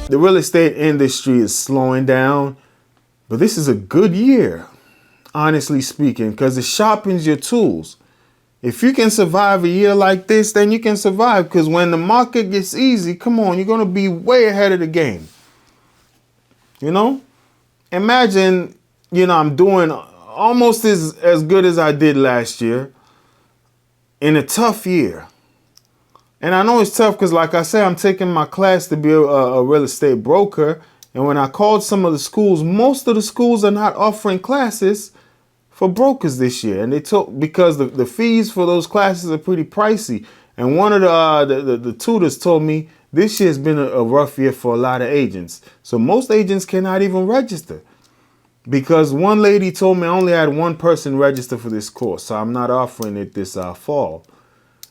The real estate industry is slowing down, but this is a good year, honestly speaking, because it sharpens your tools. If you can survive a year like this, then you can survive, because when the market gets easy, come on, you're going to be way ahead of the game. You know, imagine, I'm doing almost as good as I did last year in a tough year. And I know it's tough because, like I said, I'm taking my class to be a real estate broker. And when I called some of the schools, most of the schools are not offering classes for brokers this year. And they took, because the fees for those classes are pretty pricey. And one of the tutors told me this year has been a rough year for a lot of agents. So most agents cannot even register, because one lady told me I only had one person register for this course. So I'm not offering it this fall.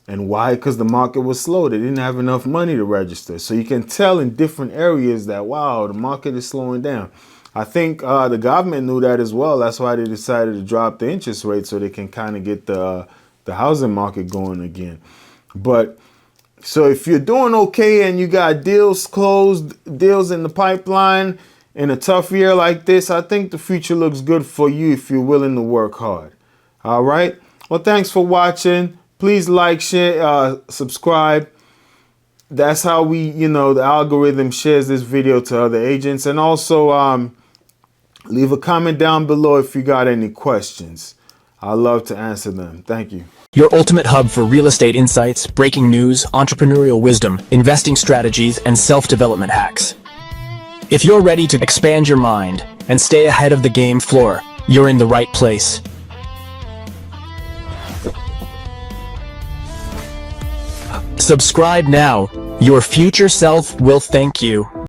And why? Because the market was slow. They didn't have enough money to register. So you can tell in different areas that, wow, the market is slowing down. I think the government knew that as well. That's why they decided to drop the interest rate, so they can kind of get the housing market going again. But so if you're doing okay and you got deals closed, deals in the pipeline in a tough year like this, I think the future looks good for you if you're willing to work hard. All right. Well, thanks for watching. Please like, share, subscribe. That's how we, the algorithm shares this video to other agents. And also leave a comment down below if you got any questions. I'd love to answer them. Thank you. Your ultimate hub for real estate insights, breaking news, entrepreneurial wisdom, investing strategies, and self-development hacks. If you're ready to expand your mind and stay ahead of the game floor, you're in the right place. Subscribe now. Your future self will thank you.